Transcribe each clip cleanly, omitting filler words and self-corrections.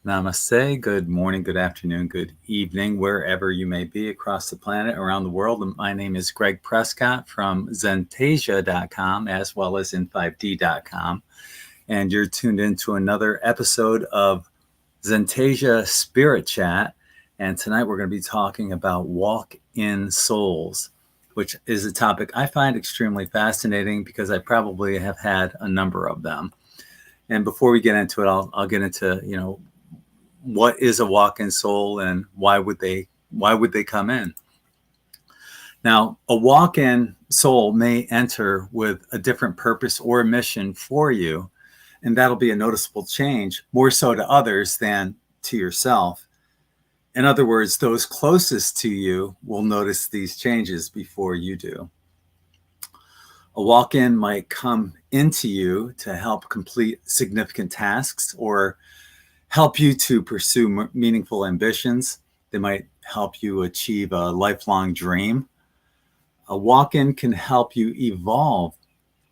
Namaste. Good morning, good afternoon, good evening, wherever you may be across the planet, around the world. My name is Greg Prescott from Zentasia.com as well as in5d.com. And you're tuned into another episode of Zentasia Spirit Chat. And tonight we're going to be talking about walk-in souls, which is a topic I find extremely fascinating because I probably have had a number of them. And before we get into it, I'll get into, what is a walk-in soul and why would they come in? Now, a walk-in soul may enter with a different purpose or mission for you, and that'll be a noticeable change, more so to others than to yourself. In other words, those closest to you will notice these changes before you do. A walk-in might come into you to help complete significant tasks or help you to pursue meaningful ambitions. They might help you achieve a lifelong dream. A walk-in can help you evolve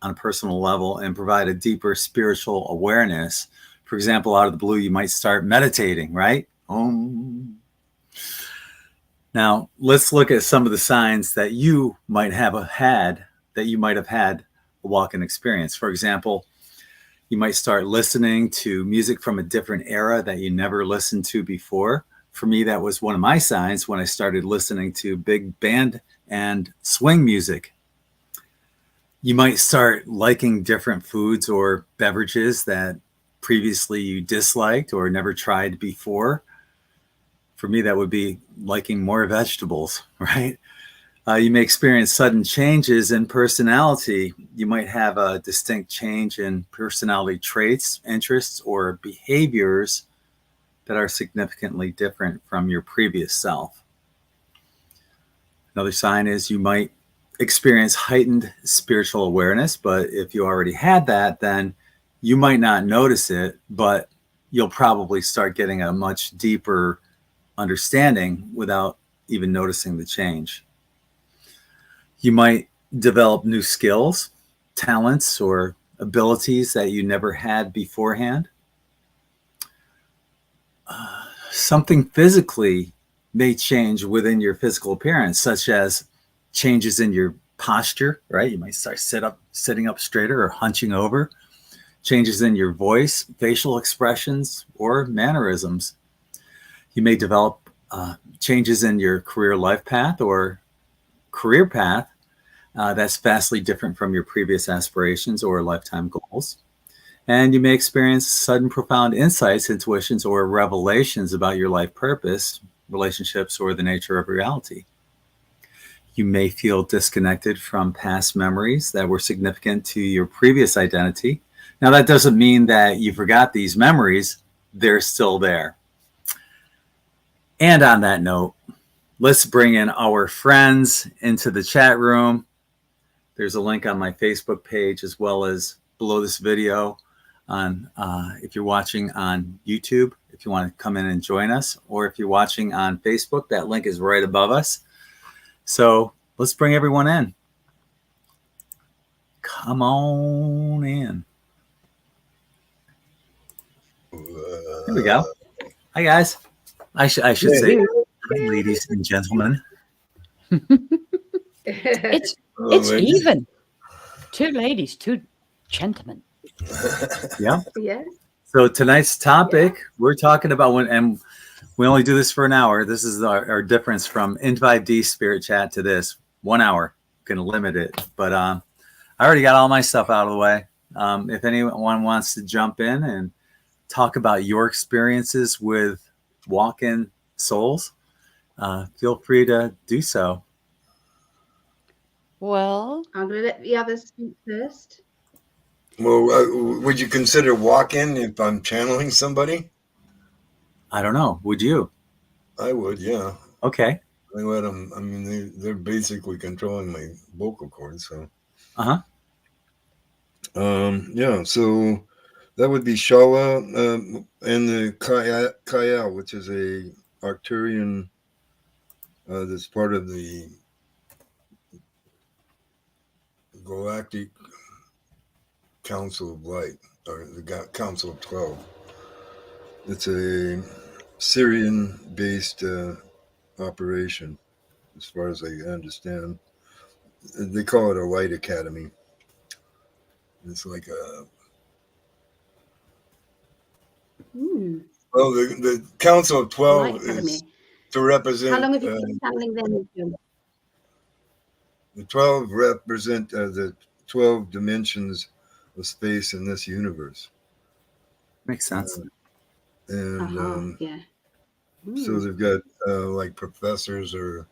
on a personal level and provide a deeper spiritual awareness. For example, out of the blue, you might start meditating, right? Now, let's look at some of the signs that you might have had a walk-in experience. For example, you might start listening to music from a different era that you never listened to before. For me, that was one of my signs when I started listening to big band and swing music. You might start liking different foods or beverages that previously you disliked or never tried before. For me, that would be liking more vegetables, right? You may experience sudden changes in personality. You might have a distinct change in personality traits, interests, or behaviors that are significantly different from your previous self. Another sign is you might experience heightened spiritual awareness, but if you already had that, then you might not notice it, but you'll probably start getting a much deeper understanding without even noticing the change. You might develop new skills, talents, or abilities that you never had beforehand. Something physically may change within your physical appearance, such as changes in your posture, right? You might start sitting up straighter or hunching over. Changes in your voice, facial expressions, or mannerisms. You may develop changes in your career life path or career path that's vastly different from your previous aspirations or lifetime goals. And you may experience sudden profound insights, intuitions, or revelations about your life purpose, relationships, or the nature of reality. You may feel disconnected from past memories that were significant to your previous identity. Now, that doesn't mean that you forgot these memories. They're still there. And on that note, let's bring in our friends into the chat room. There's a link on my Facebook page as well as below this video on if you're watching on YouTube, if you want to come in and join us, or if you're watching on Facebook, that link is right above us. So let's bring everyone in. Come on in. Here we go. Hi, guys. I should say, hi, ladies and gentlemen. It's even. Two ladies, two gentlemen. Yeah. Yes. So tonight's topic, we're talking about and we only do this for an hour. This is our difference from in5D Spirit Chat to this 1 hour. Going to limit it, but I already got all my stuff out of the way. If anyone wants to jump in and talk about your experiences with walk-in souls, feel free to do so. Well, I'm going to let the others speak first. Well, would you consider walk-in if I'm channeling somebody? I don't know. Would you? I would, yeah. Okay. I let them. I mean, they're basically controlling my vocal cords. So. Yeah. So that would be Shala and the Kaya, which is a Arcturian. That's part of the Galactic Council of Light, or the Council of 12. It's a Syrian-based operation, as far as I understand. They call it a light academy. It's like a well, the Council of 12 is to represent. How long have you been channeling them? The 12 represent the 12 dimensions of space in this universe. Makes sense. And yeah. So they've got like professors or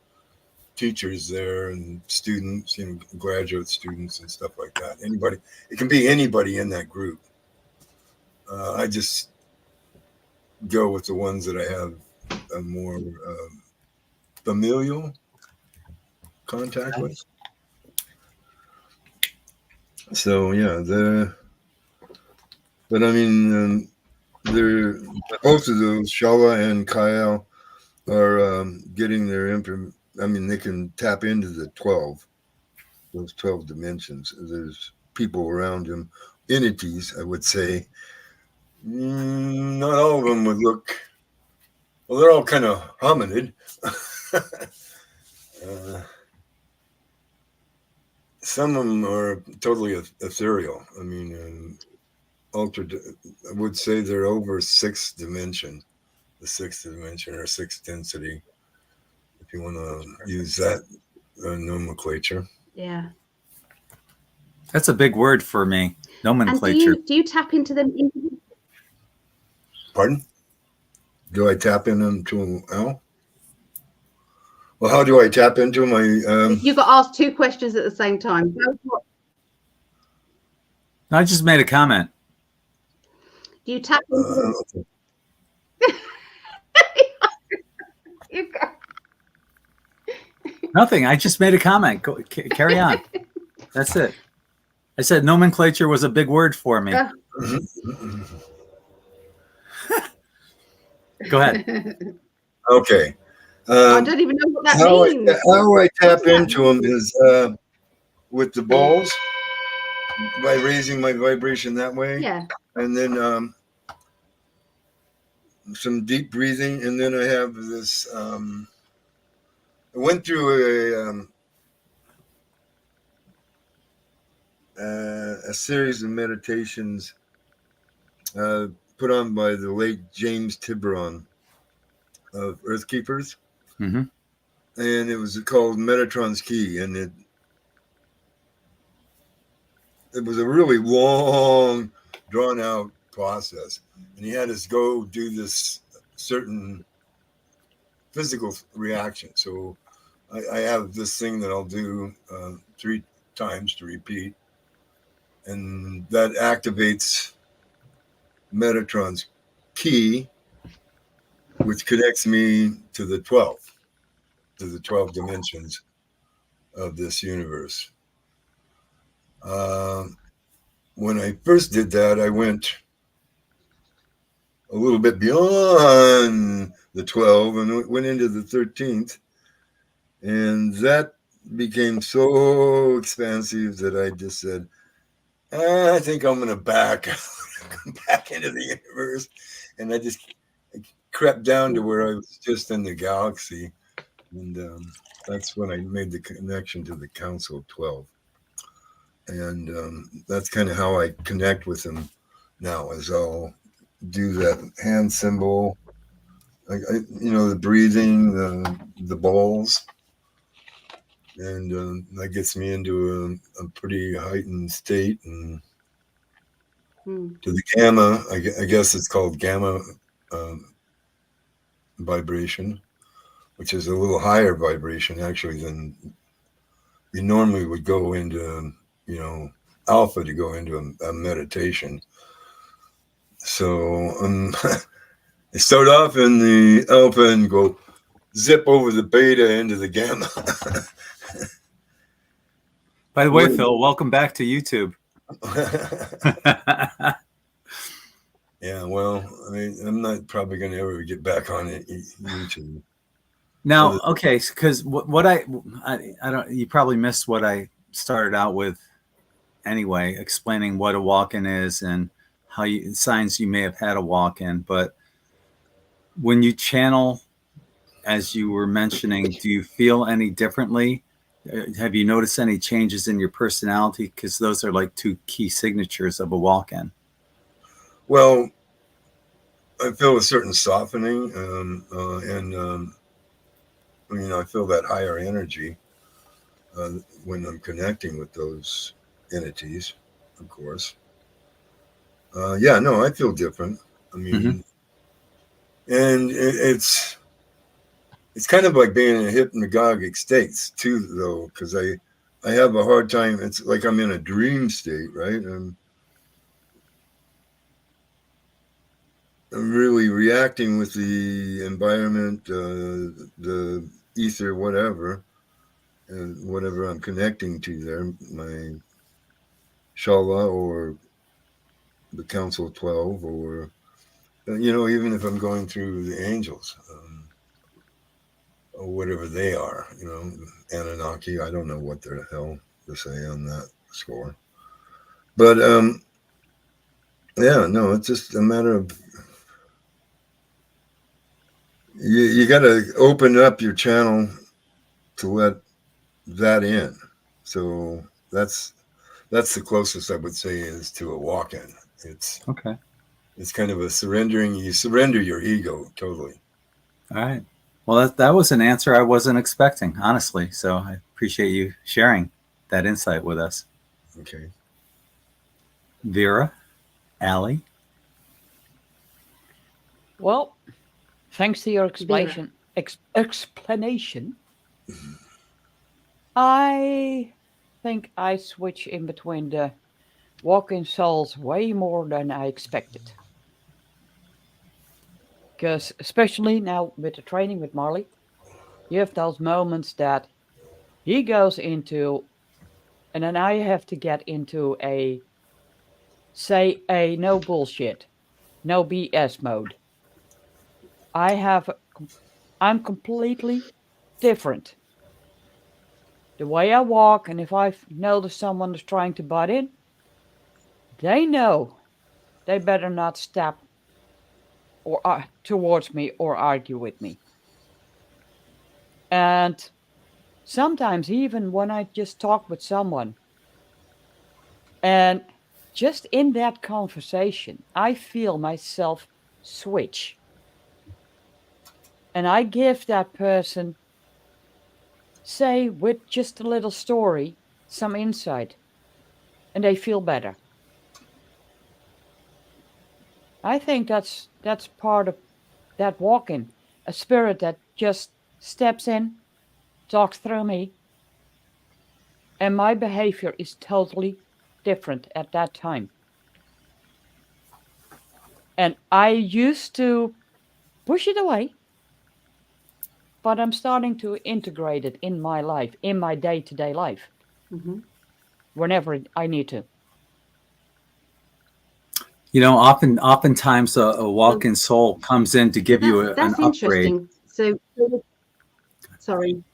teachers there and students, graduate students and stuff like that. Anybody, it can be anybody in that group. I just go with the ones that I have a more familial contact with. So yeah, but I mean, they're both of those, Shala and Kyle, are getting their information. I mean, they can tap into the 12, those 12 dimensions. There's people around them, entities, I would say. Not all of them would look, well, they're all kind of hominid. Some of them are totally ethereal. I mean, I would say they're over sixth dimension, the sixth dimension or sixth density, if you want to use that nomenclature. Yeah. That's a big word for me, nomenclature. And do you tap into them? Pardon? Do I tap into them to Al? Well, how do I tap into my... You got asked two questions at the same time. I just made a comment. Do you tap into them? Nothing. I just made a comment. Go, carry on. That's it. I said nomenclature was a big word for me. Go ahead. Okay. I don't even know what that means. How I tap into them is with the balls, by raising my vibration that way. Yeah. And then some deep breathing. And then I have this, I went through a series of meditations put on by the late James Tiburon of Earth Keepers. Mm-hmm. And it was called Metatron's Key. And it was a really long, drawn out process. And he had us go do this certain physical reaction. So I have this thing that I'll do 3 times to repeat. And that activates Metatron's key, which connects me to the 12 dimensions of this universe. When I first did that, I went a little bit beyond the 12 and went into the 13th. And that became so expansive that I just said, I think I'm going to come back into the universe. And I crept down to where I was just in the galaxy. And that's when I made the connection to the Council of 12. And that's kind of how I connect with them now, is I'll do that hand symbol, the breathing, the balls. And that gets me into a pretty heightened state. And to the gamma, I guess it's called gamma vibration, which is a little higher vibration actually than you normally would go into, alpha to go into a meditation. So I start off in the alpha and go zip over the beta into the gamma. By the way, Phil, welcome back to YouTube. Yeah, well, I'm not probably going to ever get back on YouTube. Now, okay, because what I don't, you probably missed what I started out with anyway, explaining what a walk-in is and how signs you may have had a walk-in. But when you channel, as you were mentioning, do you feel any differently? Have you noticed any changes in your personality? Because those are like two key signatures of a walk-in. Well, I feel a certain softening, and I feel that higher energy when I'm connecting with those entities, of course. Yeah, no, I feel different. I mean, and it's kind of like being in a hypnagogic state too, though, because I have a hard time. It's like I'm in a dream state, right? I'm really reacting with the environment, the ether, whatever, and whatever I'm connecting to there, my Shala or the Council of 12, or, even if I'm going through the angels, or whatever they are, Anunnaki, I don't know what the hell to say on that score. But, yeah, no, it's just a matter of, you got to open up your channel to let that in. So that's the closest I would say is to a walk-in. It's Okay. It's kind of a surrendering. You surrender your ego totally. All right. Well, that was an answer I wasn't expecting, honestly. So I appreciate you sharing that insight with us. Okay. Vera, Allie. Well, thanks to your explanation, I think I switch in between the walk-in souls way more than I expected. Because especially now with the training with Marley, you have those moments that he goes into, and then I have to get into a no bullshit, no BS mode. I'm completely different. The way I walk, and if I notice someone is trying to butt in, they know they better not step or towards me or argue with me. And sometimes even when I just talk with someone, and just in that conversation, I feel myself switch. And I give that person, say, with just a little story, some insight, and they feel better. I think that's part of that walk-in, a spirit that just steps in, talks through me, and my behavior is totally different at that time. And I used to push it away, but I'm starting to integrate it in my life, in my day-to-day life, whenever I need to. Oftentimes a walk-in soul comes in to give you an that's upgrade. interesting. So, sorry.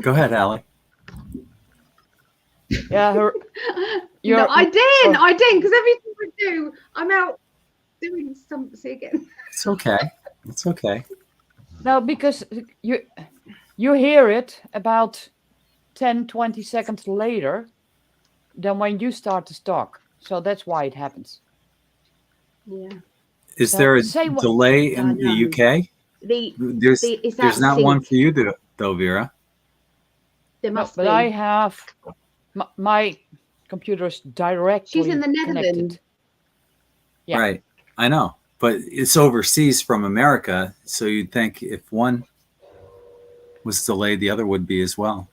Go ahead, Allie. Yeah, No, I didn't, because every time I do, I'm out doing something again. It's okay. No, because you hear it about 10, 20 seconds later than when you start to talk. So that's why it happens. Yeah. Is there a delay in the UK? There's not one for you, though, Vera. There must be. But I have my computer's directly. She's in the Netherlands. Connected. Yeah. Right. I know. But it's overseas from America, so you'd think if one was delayed, the other would be as well.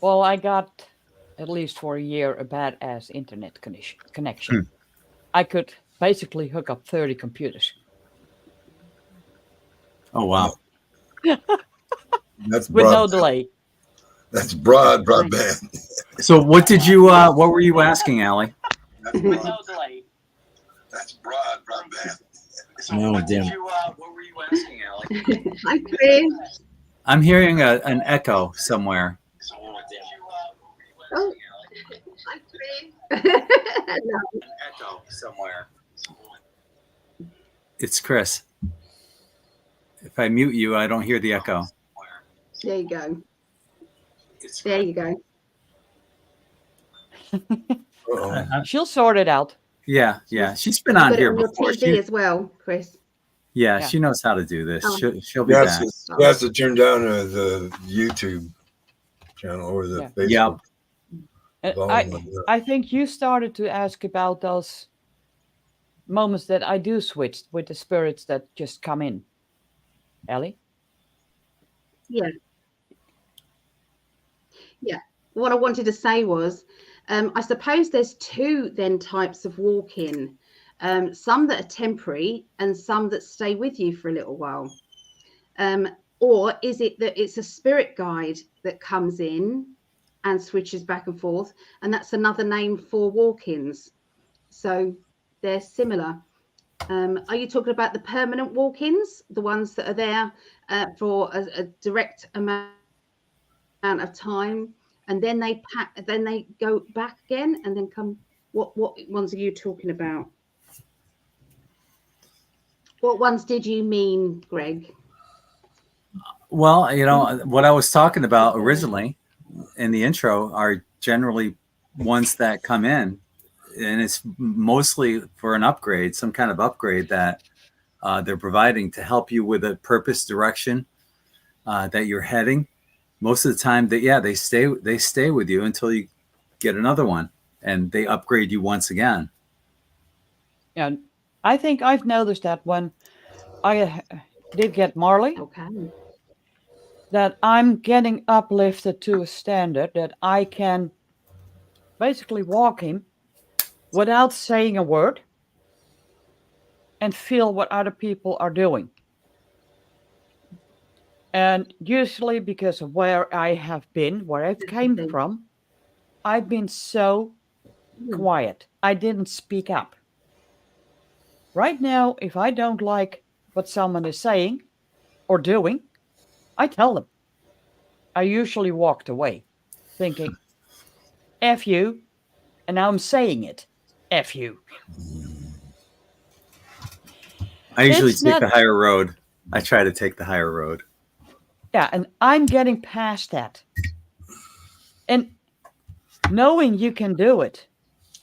Well, I got, at least for a year, a badass internet connection. I could basically hook up 30 computers. Oh, wow. That's with no delay. That's broadband. So what were you asking, Allie? With no delay. That's broadband. So what were you asking, Allie? Hi, Chris. I'm hearing an echo somewhere. Oh, Echo somewhere. It's Chris. If I mute you, I don't hear the echo. There you go. There you go. She'll sort it out. Yeah. She's been on here before. TV as well, Chris. Yeah, she knows how to do this. Oh. She'll be back. She has to turn down the YouTube channel or the Facebook. I think you started to ask about those moments that I do switch with the spirits that just come in. Ellie? Yeah. What I wanted to say was, I suppose there's two then types of walk-in. Some that are temporary and some that stay with you for a little while. Or is it that it's a spirit guide that comes in and switches back and forth, and that's another name for walk-ins? So they're similar. Are you talking about the permanent walk-ins, the ones that are there for a direct amount of time, and then they go back again and then come? What ones are you talking about? What ones did you mean, Greg? Well, what I was talking about originally in the intro are generally ones that come in, and it's mostly for an upgrade, some kind of upgrade that they're providing to help you with a purpose, direction that you're heading. Most of the time, they stay with you until you get another one, and they upgrade you once again. Yeah, I think I've noticed that when I did get Marley, that I'm getting uplifted to a standard that I can basically walk him without saying a word and feel what other people are doing. And usually because of where I have been, where I've came from, I've been so quiet. I didn't speak up. Right now, if I don't like what someone is saying or doing, I tell them. I usually walked away thinking, F you, and now I'm saying it, F you. I usually take the higher road. I try to take the higher road. Yeah, and I'm getting past that. And knowing you can do it.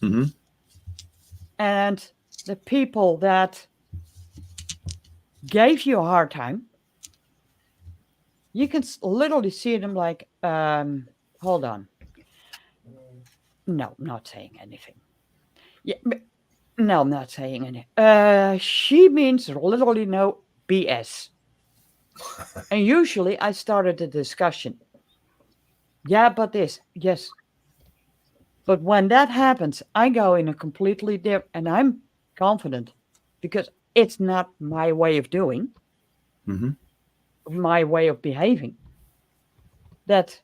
Mm-hmm. And the people that gave you a hard time, you can literally see them like, hold on. No, not saying anything. Yeah, no, I'm not saying anything. She means literally no BS. And usually I started the discussion. Yeah, but this, yes. But when that happens, I go in a completely different, and I'm confident because it's not my way of doing, my way of behaving. That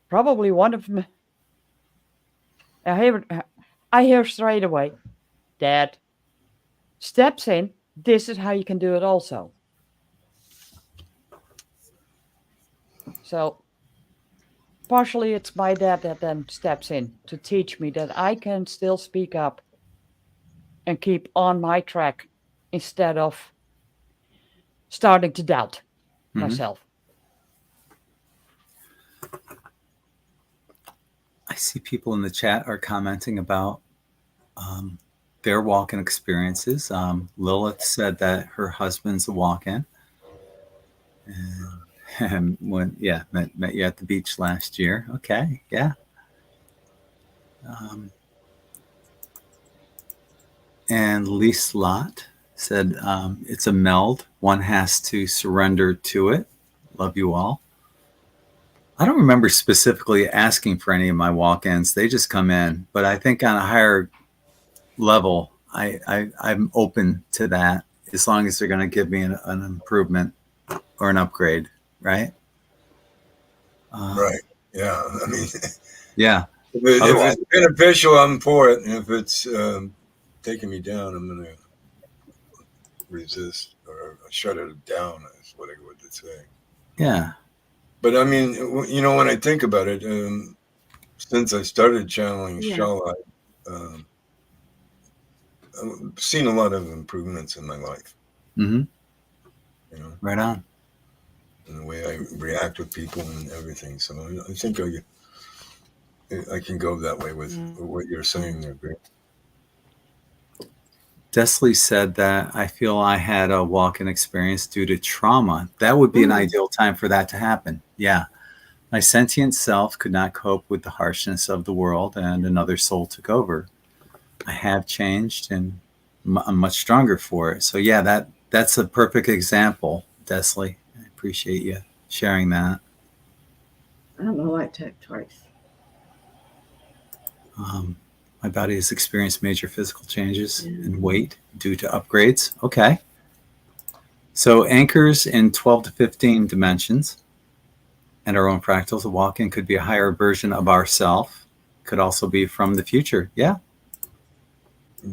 probably one of them, I hear straight away, Dad steps in. This is how you can do it also. So partially it's my dad that then steps in to teach me that I can still speak up and keep on my track instead of starting to doubt myself. I see people in the chat are commenting about their walk-in experiences. Lilith said that her husband's a walk-in. And met you at the beach last year. Okay, yeah. And Lise Lott said it's a meld. One has to surrender to it. Love you all. I don't remember specifically asking for any of my walk-ins. They just come in. But I think on a higher level, I'm open to that as long as they're going to give me an improvement or an upgrade, right? Right. Yeah. I mean, yeah. If it's beneficial, I'm for it. And if it's taking me down, I'm going to resist or shut it down, is what I would say. Yeah. But I mean, when I think about it, since I started channeling Yeah. Shaw, I've seen a lot of improvements in my life. Mm-hmm. You know, Right on. in the way I react with people and everything. So I think I can go that way with what you're saying there, Greg. Desley said that I feel I had a walk-in experience due to trauma. That would be an ideal time for that to happen. Yeah. My sentient self could not cope with the harshness of the world, and another soul took over. I have changed, and I'm much stronger for it. So yeah, that's a perfect example, Desley. I appreciate you sharing that. I don't know why I typed twice. My body has experienced major physical changes in weight due to upgrades. Okay. So anchors in 12 to 15 dimensions and our own fractals. A walk-in could be a higher version of ourself. Could also be from the future. Yeah.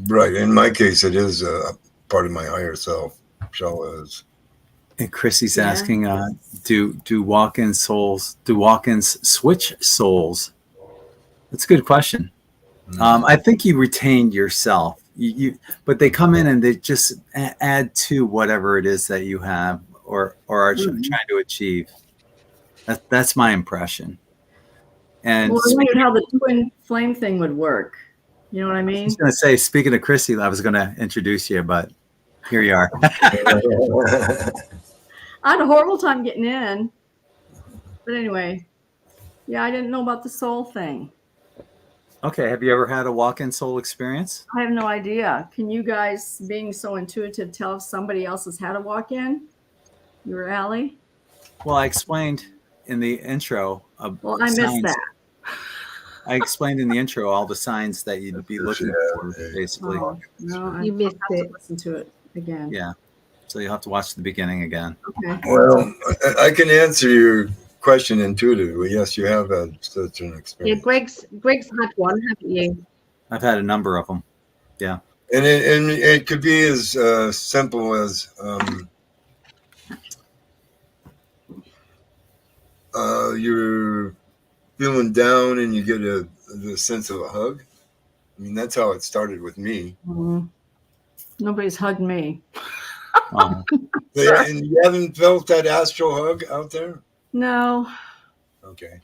Right. In my case, it is a part of my higher self. Shaw is. And Chrissy's asking, do walk-in souls, do walk-ins switch souls? That's a good question. I think you retain yourself, but they come in and they just add to whatever it is that you have or are trying to achieve. That's my impression. And Well, I wondered how the twin flame thing would work. You know what I I mean? was going to say, speaking of Chrissy, I was going to introduce you, but here you are. I had a horrible time getting in. But anyway, yeah, I didn't know about the soul thing. Okay. Have you ever had a walk-in soul experience? I have no idea. Can you guys, being so intuitive, tell if somebody else has had a walk-in? You or Allie? Well, I explained in the intro. Well, I missed that. I explained in the intro all the signs that you'd be looking for, basically. Oh, no, You missed I'll have it. to listen to it again. Yeah. So you'll have to watch the beginning again. Okay. Well, I can answer your question intuitively. Yes, you have had such an Yeah, experience. Greg's had one, haven't you? I've had a number of them. Yeah. And it could be as simple as you're feeling down and you get the sense of a hug. I mean, that's how it started with me. Nobody's hugged me. Oh. And you haven't felt that astral hug out there? No. Okay.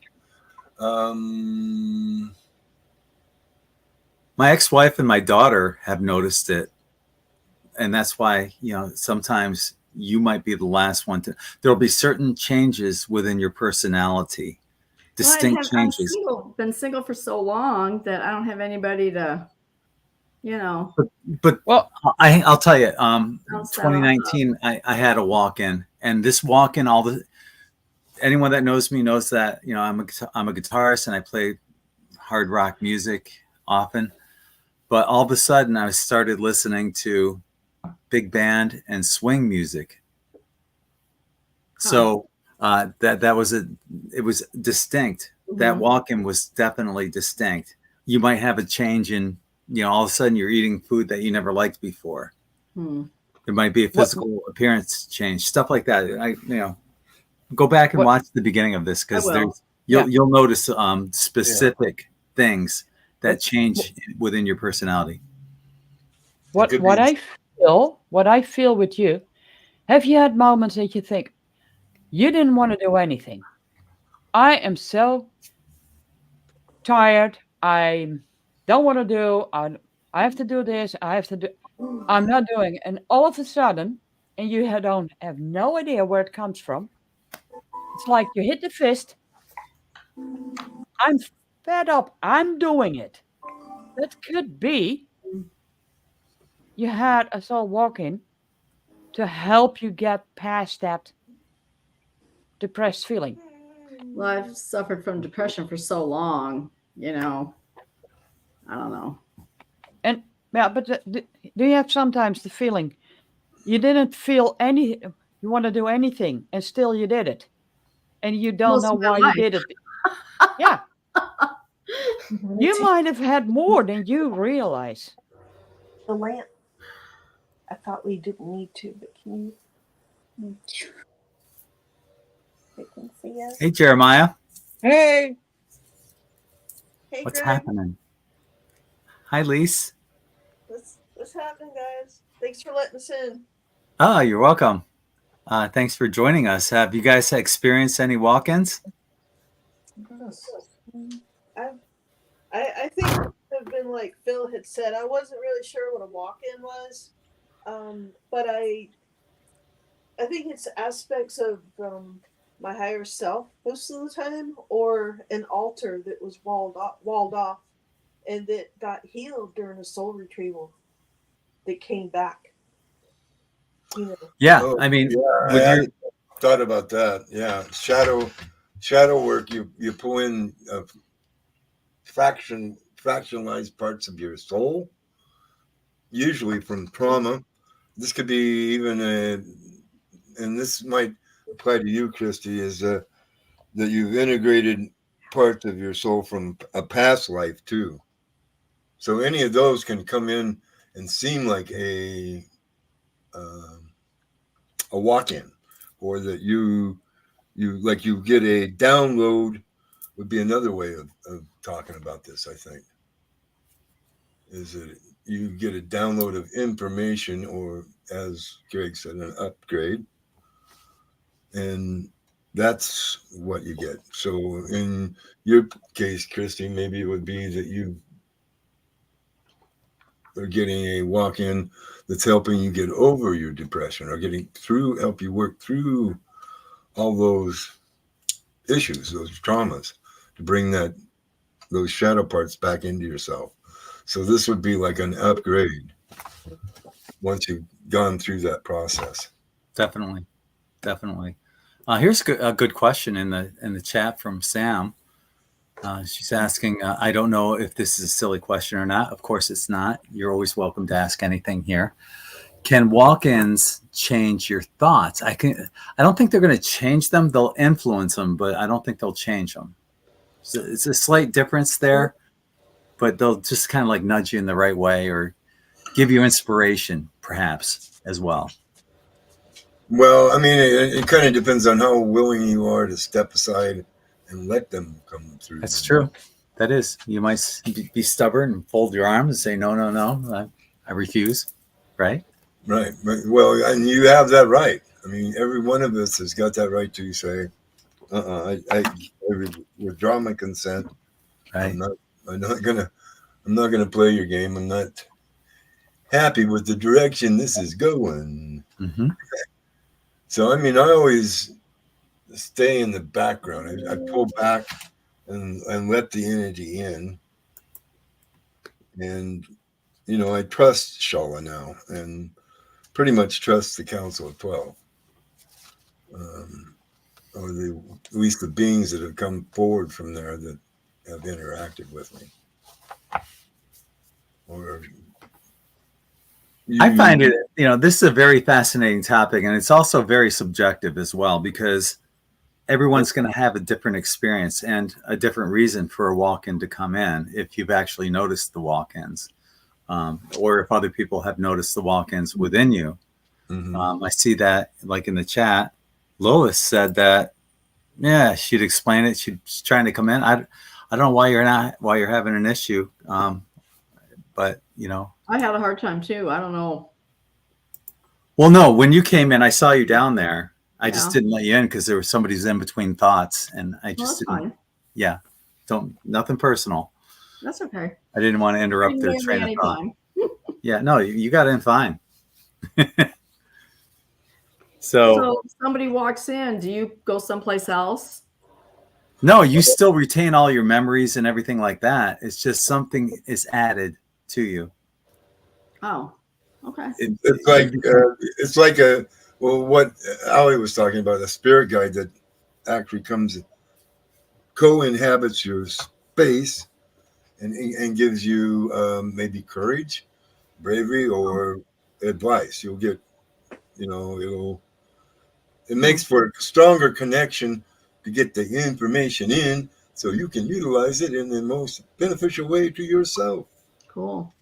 My ex-wife and my daughter have noticed it. And that's why, sometimes you might be the last one to. There'll be certain changes within your personality, distinct changes. I've been single for so long that I don't have anybody to, But Well, I'll tell you, 2019, I had a walk-in, and this walk-in, anyone that knows me knows that I'm a guitarist and I play hard rock music often. But all of a sudden, I started listening to big band and swing music. So it was distinct. That walk-in was definitely distinct. You might have a change in, all of a sudden you're eating food that you never liked before. There might be a physical appearance change, stuff like that. Go back and watch the beginning of this because you'll notice specific things that change within your personality. What I feel with you, have you had moments that you think you didn't want to do anything? I am so tired. I don't want to do. I have to do this. I have to do. I'm not doing it. And all of a sudden, and you don't have no idea where it comes from. It's like you hit the fist. I'm fed up. I'm doing it. That could be you had a soul walk-in to help you get past that depressed feeling. Well, I've suffered from depression for so long, I don't know. And but do you have sometimes the feeling you didn't feel you want to do anything, and still you did it, and you don't know why you did it? Yeah. You might have had more than you realize. The lamp. I thought we didn't need to, but can you? They can see us. Hey, Jeremiah. Hey. Hey, What's Greg. happening? Hi, Lise. What's happening, guys? Thanks for letting us in. Oh, you're welcome. Thanks for joining us. Have you guys experienced any walk-ins? Yes. I've, I think I've been like Phil had said. I wasn't really sure what a walk-in was, but I think it's aspects of my higher self most of the time, or an altar that was walled off, and that got healed during a soul retrieval that came back. You know. Yeah, Oh, I mean, yeah, I with your hadn't thought about that. Yeah, shadow work. You pull in fractionalized parts of your soul, usually from trauma. This could be even and this might apply to you, Christy, is that you've integrated parts of your soul from a past life too. So any of those can come in and seem like um, a walk-in, or that you get a download would be another way of talking about this. I think is that you get a download of information, or as Greg said, an upgrade, and that's what you get. So in your case, Christy, maybe it would be that you are getting a walk-in that's helping you get over your depression, or help you work through all those issues, those traumas, to bring those shadow parts back into yourself. So this would be like an upgrade once you've gone through that process. definitely, definitely. Here's a good question in the chat from Sam. She's asking, I don't know if this is a silly question or not. Of course, it's not. You're always welcome to ask anything here. Can walk-ins change your thoughts? I don't think they're going to change them. They'll influence them, but I don't think they'll change them. So it's a slight difference there, but they'll just kind of like nudge you in the right way, or give you inspiration, perhaps, as well. Well, I mean, it kind of depends on how willing you are to step aside and let them come through. That's true. That is. You might be stubborn and fold your arms and say, no, no, no, I refuse. Right? Right. Well, and you have that right. I mean, every one of us has got that right to say, I withdraw my consent. Right. I'm not gonna play your game. I'm not happy with the direction this is going. Mm-hmm. So, I mean, I always stay in the background. I pull back and let the energy in. And, I trust Shala now, and pretty much trust the Council of 12. Or at least the beings that have come forward from there that have interacted with me. Or I find it, this is a very fascinating topic, and it's also very subjective as well, because everyone's going to have a different experience and a different reason for a walk-in to come in, if you've actually noticed the walk-ins, or if other people have noticed the walk-ins within you. Mm-hmm. I see that, like in the chat, Lois said that, yeah, she'd explain it. She's trying to come in. I don't know why you're having an issue. But I had a hard time too. I don't know. Well, no, when you came in, I saw you down there. I just Yeah. didn't let you in because there was somebody who's in between thoughts, and I Well, just that's didn't. fine. Yeah, nothing personal. That's okay. I didn't want to interrupt You their can train leave of me thought. anytime. Yeah, no, you got in fine. So if somebody walks in, do you go someplace else? No, you still retain all your memories and everything like that. It's just something is added to you. Oh, okay. It's like what Ali was talking about, a spirit guide that actually co-inhabits your space and gives you maybe courage, bravery, or advice. You'll get, it makes for a stronger connection to get the information in, so you can utilize it in the most beneficial way to yourself. Cool.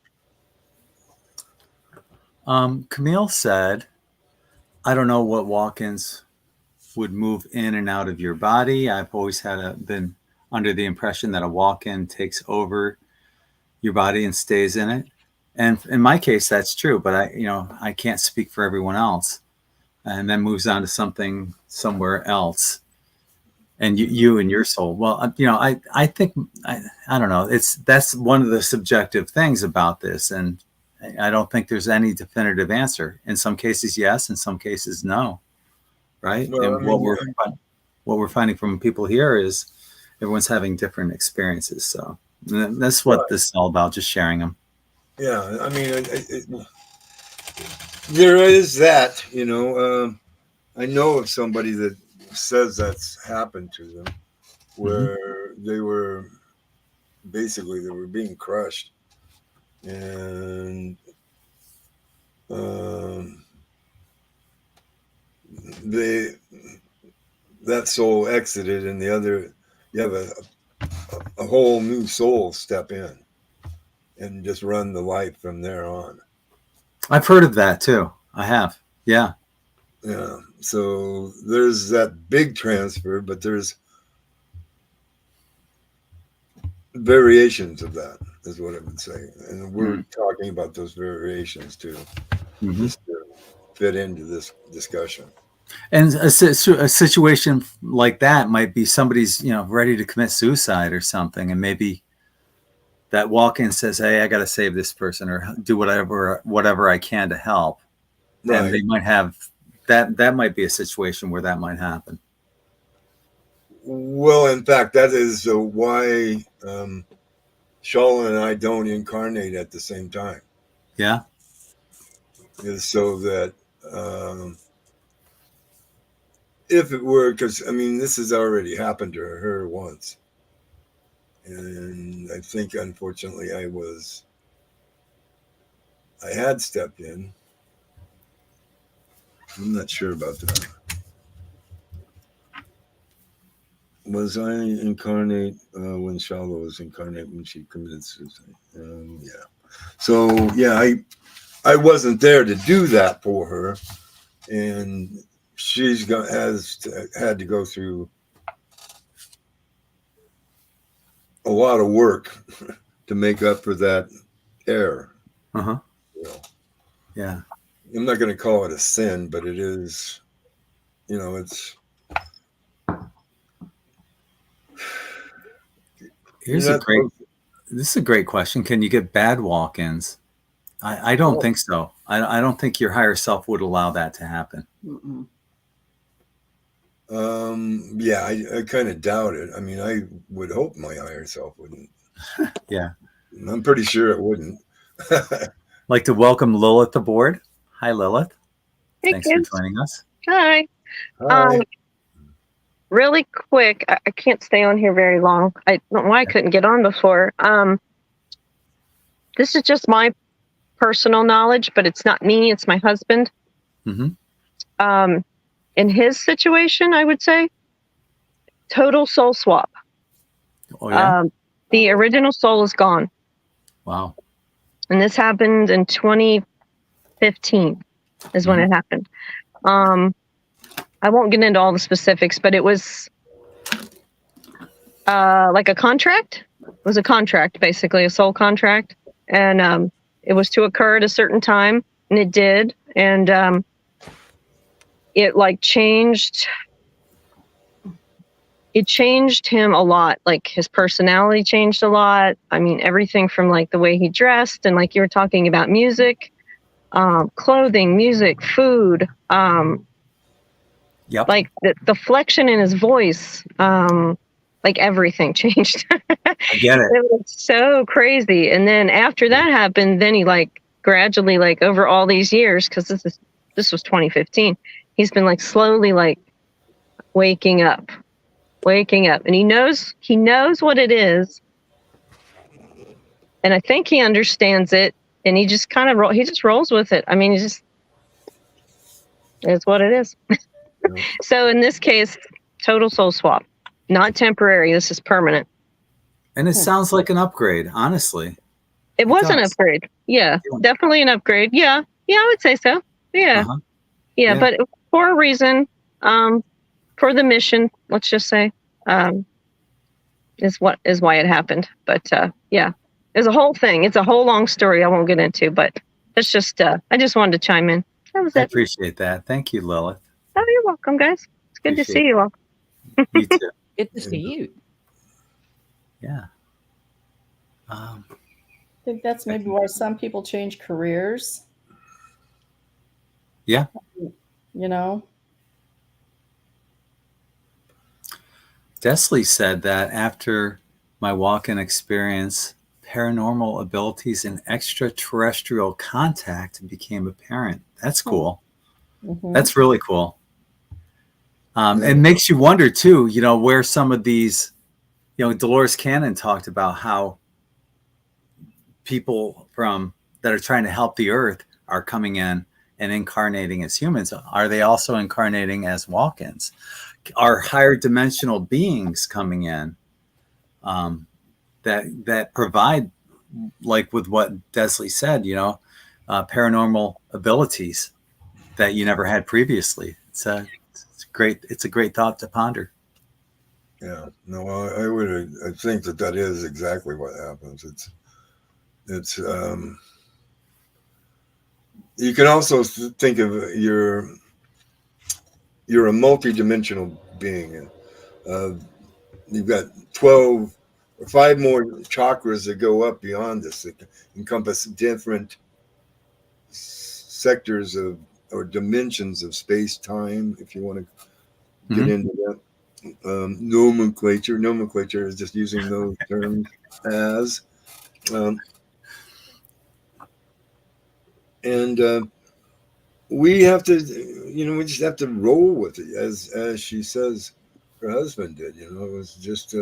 Camille said, I don't know what walk-ins would move in and out of your body. I've always been under the impression that a walk-in takes over your body and stays in it. And in my case, that's true, but I can't speak for everyone else. And then moves on to something somewhere else. And you and your soul. Well, I think, I don't know. That's one of the subjective things about this. And I don't think there's any definitive answer. In some cases, yes. In some cases, no. Right. Well, And what we're finding from people here is everyone's having different experiences. So that's what this is all about, just sharing them. Yeah. I mean, there is that, I know of somebody that says that's happened to them, where they were being crushed, and that soul exited, and you have a whole new soul step in and just run the life from there on. I've heard of that too. I have. Yeah. Yeah. So there's that big transfer, but there's variations of that, is what I would say. And we're talking about those variations too, just to fit into this discussion. And a situation like that might be somebody's, ready to commit suicide or something. And maybe that walk-in says, hey, I got to save this person or do whatever I can to help. Right. And they might have that might be a situation where that might happen. Well, in fact, that is why Shala and I don't incarnate at the same time. Yeah. Is so that if it were, because this has already happened to her once. And I think, unfortunately, I had stepped in. I'm not sure about that. Was I incarnate when Shala was incarnate when she committed suicide? Yeah. So, yeah, I wasn't there to do that for her. And she's had to go through a lot of work to make up for that error. Yeah. I'm not going to call it a sin, but it is, it's. This is a great question. Can you get bad walk-ins? I don't think so. I don't think your higher self would allow that to happen. Yeah, I kind of doubt it. I would hope my higher self wouldn't. Yeah. I'm pretty sure it wouldn't. Like to welcome Lilith aboard. Hi, Lilith. Hey, Thanks kids. for joining us. Hi. Hi. Really quick, I can't stay on here very long. I don't know why I couldn't get on before. This is just my personal knowledge, but it's not me, it's my husband. In his situation, I would say, total soul swap. Oh, yeah? The original soul is gone. Wow. And this happened in 2015 is when it happened. I won't get into all the specifics, but it was like a contract. It was a contract, basically, a soul contract. And it was to occur at a certain time, and it did. And it changed. It changed him a lot. Like his personality changed a lot. Everything from the way he dressed, and like you were talking about music, clothing, music, food. Yep. Like the flexion in his voice, everything changed. I get it. It was so crazy. And then after that happened, then he gradually over all these years, because this was 2015, he's been slowly waking up, and he knows what it is, and I think he understands it, and he just kind of rolls with it. It's what it is. So in this case, total soul swap, not temporary. This is permanent. And it sounds like an upgrade, honestly. It was an upgrade. Yeah, definitely an upgrade. Yeah, I would say so. Yeah. Yeah, but for a reason, for the mission, let's just say. is why it happened. But yeah, there's a whole thing. It's a whole long story I won't get into, but it's just I just wanted to chime in. That was I it. appreciate that. Thank you, Lilith. Oh, you're welcome, guys. It's good to Appreciate see you all. You too. Good to see you. Yeah. I think that's maybe why some people change careers. Yeah. You know? Desley said that after my walk-in experience, paranormal abilities and extraterrestrial contact became apparent. That's cool. Mhm. That's really cool. It makes you wonder too, where some of these, Dolores Cannon talked about how people that are trying to help the earth are coming in and incarnating as humans. Are they also incarnating as walk-ins? Are higher dimensional beings coming in that provide, like with what Desley said, paranormal abilities that you never had previously? It's a great thought to ponder. Yeah, no, I think that is exactly what happens. It's you can also think of you're a multi-dimensional being. You've got 12 or 5 more chakras that go up beyond this that encompass different sectors of or dimensions of space-time, if you want to get into that. Nomenclature is just using those terms as. And we have to, we just have to roll with it, as she says her husband did. It was just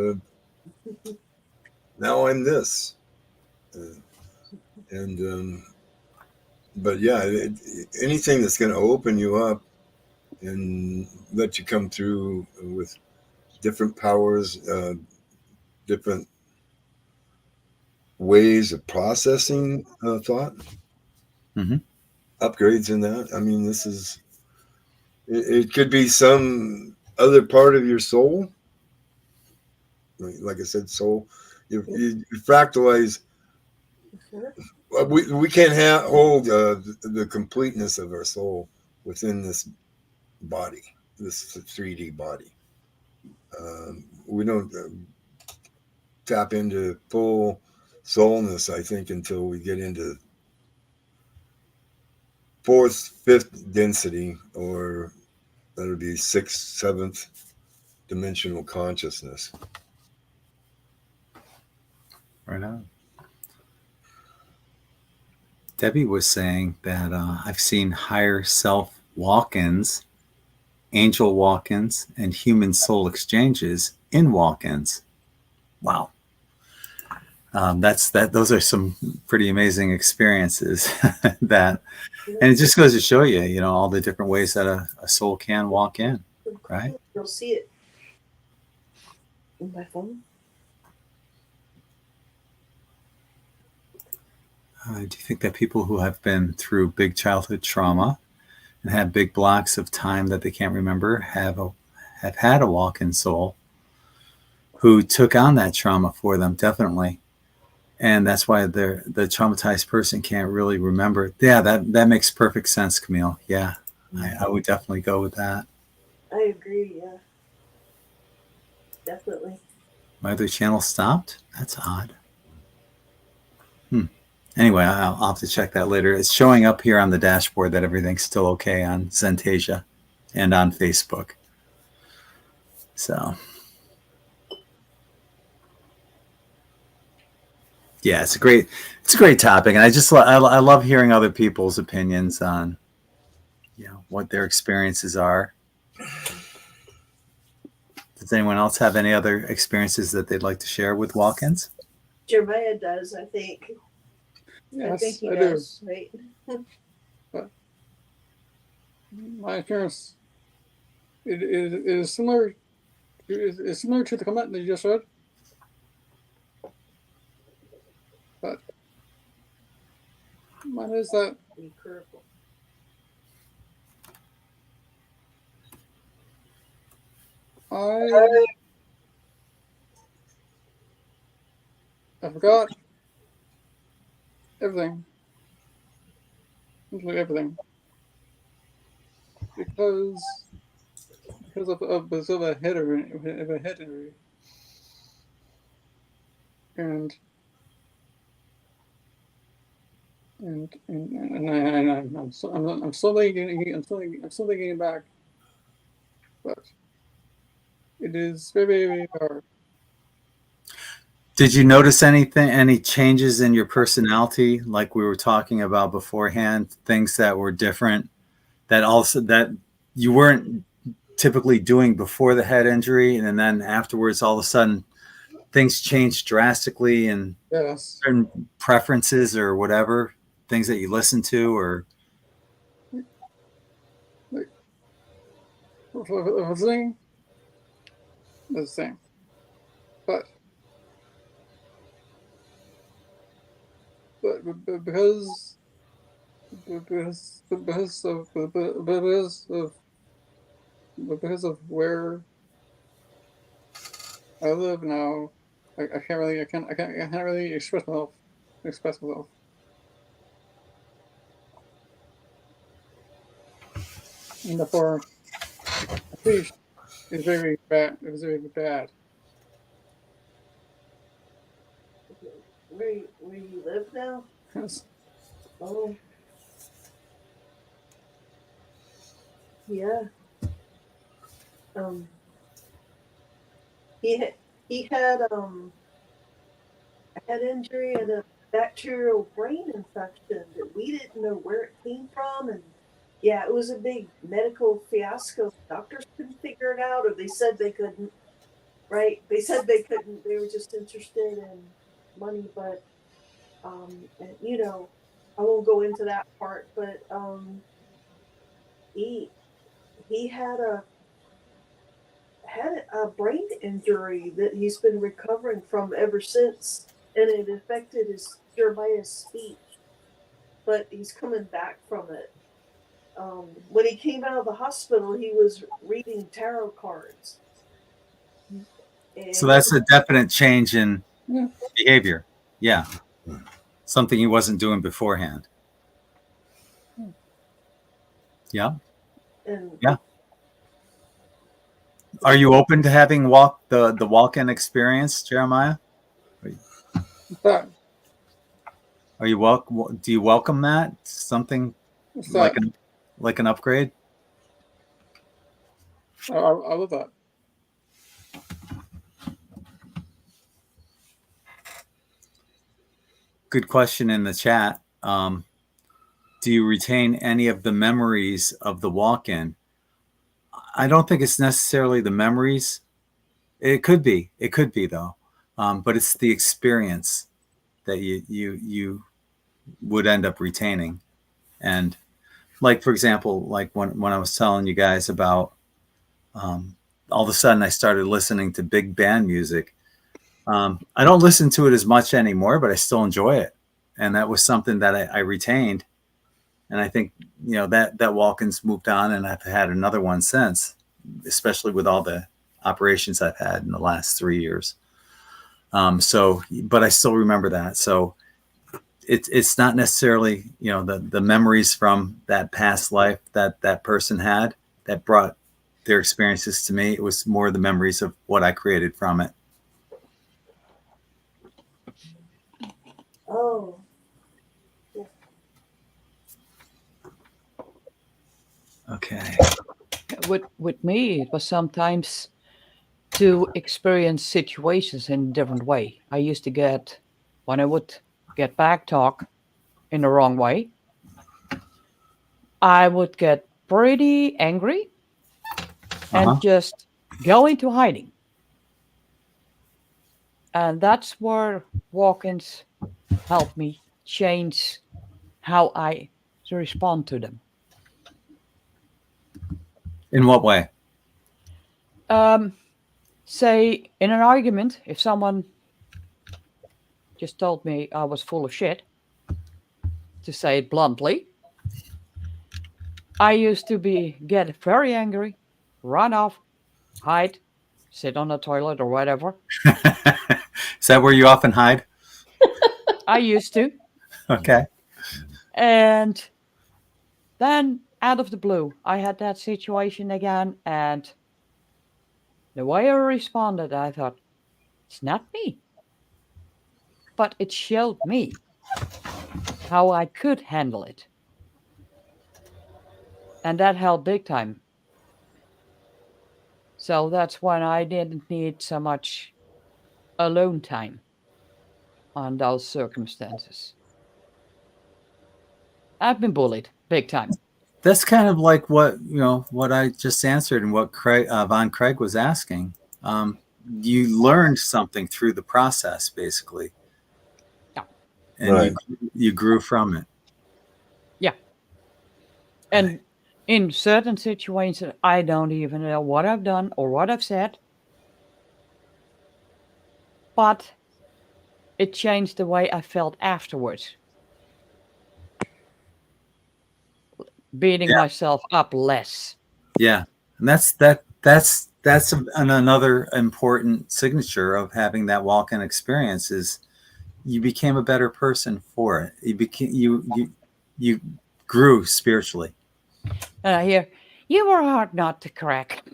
now I'm this, and but yeah, anything that's going to open you up and let you come through with different powers, different ways of processing thought, upgrades in that. I mean, this is. It could be some other part of your soul. Like I said, soul. You fractalize. We can't hold the completeness of our soul within this body, this 3D body. We don't tap into full soulness, I think, until we get into 4th, 5th density, or that would be 6th, 7th dimensional consciousness. Right on. Debbie was saying that I've seen higher self walk-ins, angel walk-ins, and human soul exchanges in walk-ins. Wow. Those are some pretty amazing experiences and it just goes to show you, all the different ways that a soul can walk in, right? You'll see it in my phone. Do you think that people who have been through big childhood trauma and have big blocks of time that they can't remember have had a walk-in soul who took on that trauma for them? Definitely. And that's why the traumatized person can't really remember. Yeah, that makes perfect sense, Camille. Yeah, I would definitely go with that. I agree, yeah. Definitely. My other channel stopped? That's odd. Anyway, I'll have to check that later. It's showing up here on the dashboard that everything's still okay on Zentasia and on Facebook. So, yeah, it's a great topic, and I love hearing other people's opinions on, what their experiences are. Does anyone else have any other experiences that they'd like to share with walk-ins? Jeremiah does, I think. Yes, I think he I does, right? But my experience is similar. Is similar to the comment that you just read, but mine is that Be careful. I I forgot everything. Literally everything. Because of a head injury. And I'm slowly getting back, but it is very, very, very hard. Did you notice any changes in your personality, like we were talking about beforehand? Things that were different, that also that you weren't typically doing before the head injury, and then afterwards, all of a sudden, things changed drastically, and Yes. certain preferences or whatever, things that you listen to, or Like, for listening, the same. But because of where I live now, I can't really express myself. And therefore, my speech is very bad. It was very bad. Where you live now? Yes. Oh, yeah. Um, he had a head injury and a bacterial brain infection that we didn't know where it came from, and yeah, it was a big medical fiasco. Doctors couldn't figure it out, or they said they couldn't. Right? They said they couldn't. They were just interested in money, but and, you know, I won't go into that part, but he he had a brain injury that he's been recovering from ever since, and it affected his Jeremiah's speech. But he's coming back from it. When he came out of the hospital, he was reading tarot cards, so and that's a definite change in Yeah. behavior. Yeah, something he wasn't doing beforehand. Yeah, and yeah. Are you open to having the walk-in experience, Jeremiah? That. Are you do you welcome that? Something What's like that? an upgrade? I love that. Good question in the chat. Do you retain any of the memories of the walk-in? I don't think it's necessarily the memories. It could be. It could be though. But it's the experience that you would end up retaining. And like, for example, like when I was telling you guys about, all of a sudden I started listening to big band music. I don't listen to it as much anymore, but I still enjoy it. And that was something that I retained. And I think, that Walken's moved on, and I've had another one since, especially with all the operations I've had in the last 3 years. But I still remember that. So it's not necessarily, the memories from that past life that person had that brought their experiences to me. It was more the memories of what I created from it. oh, Okay. With me, it was sometimes to experience situations in a different way. I used to get, when I would get back talk in the wrong way, I would get pretty angry and just go into hiding. And that's where walk-ins help me change how I respond to them. In what way? Say in an argument, if someone just told me I was full of shit, to say it bluntly, I used to get very angry, run off, hide, sit on the toilet or whatever. Is that where you often hide? I used to. Okay. And then out of the blue, I had that situation again. And the way I responded, I thought, it's not me. But it showed me how I could handle it. And that helped big time. So that's when I didn't need so much alone time on those circumstances. I've been bullied big time. That's kind of like what I just answered and what Von Craig was asking. You learned something through the process, basically. Yeah. And Right. you grew from it. Yeah. And in certain situations, I don't even know what I've done or what I've said. But it changed the way I felt afterwards. Beating myself up less. Yeah. And that's another important signature of having that walk-in experience is you became a better person for it. You grew spiritually. And I hear, you were hard not to crack.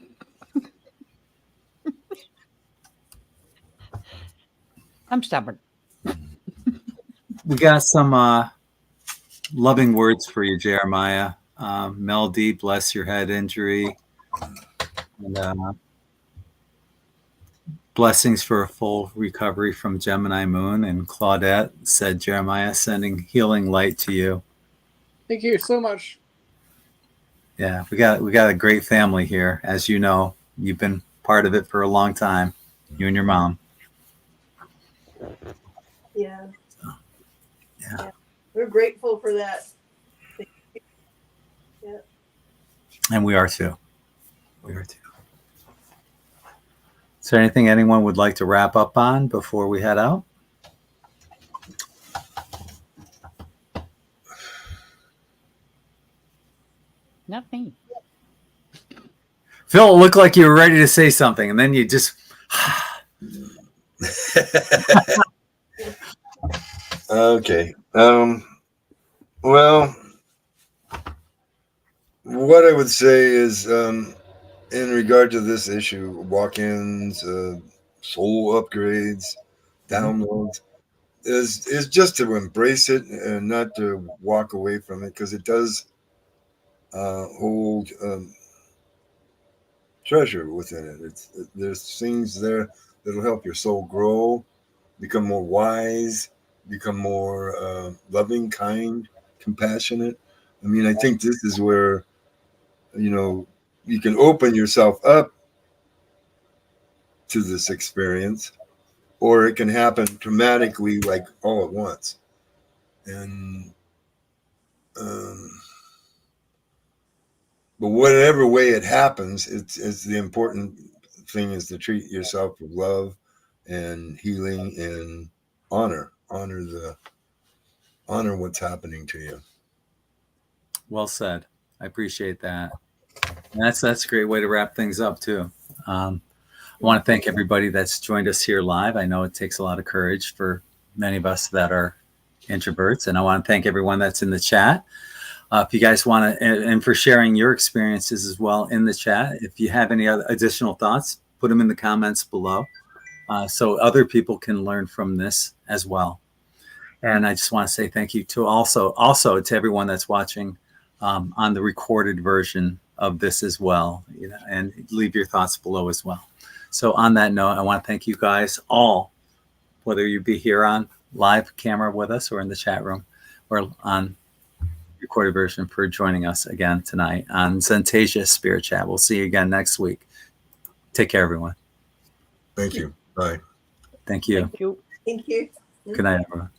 I'm stubborn. We got some loving words for you, Jeremiah. Mel D, bless your head injury. And blessings for a full recovery from Gemini Moon. And Claudette said, Jeremiah, sending healing light to you. Thank you so much. Yeah, we got a great family here. As you know, you've been part of it for a long time. You and your mom. Yeah. Yeah. We're grateful for that. Yeah. And we are too. We are too. Is there anything anyone would like to wrap up on before we head out? Not me. Phil, it looked like you were ready to say something, and then you just. Okay. Well, what I would say is, in regard to this issue, walk-ins, soul upgrades, downloads, is just to embrace it and not to walk away from it, because it does hold treasure within it. There's things there that'll help your soul grow, become more wise, become more loving, kind, compassionate. I mean, I think this is where, you can open yourself up to this experience, or it can happen dramatically, like all at once. And but whatever way it happens, it's the important thing is to treat yourself with love and healing and honor what's happening to you. Well said. I appreciate that. And that's a great way to wrap things up too. I want to thank everybody that's joined us here live. I know it takes a lot of courage for many of us that are introverts, and I want to thank everyone that's in the chat. If you guys want to, and for sharing your experiences as well in the chat. If you have any other additional thoughts, put them in the comments below, so other people can learn from this as well. And I just want to say thank you to also to everyone that's watching on the recorded version of this as well, and leave your thoughts below as well. So on that note, I want to thank you guys all, whether you be here on live camera with us or in the chat room or on recorded version, for joining us again tonight on Zentasia Spirit Chat. We'll see you again next week. Take care, everyone. Thank you. Bye. Thank you. Thank you. Thank you. Good night, everyone.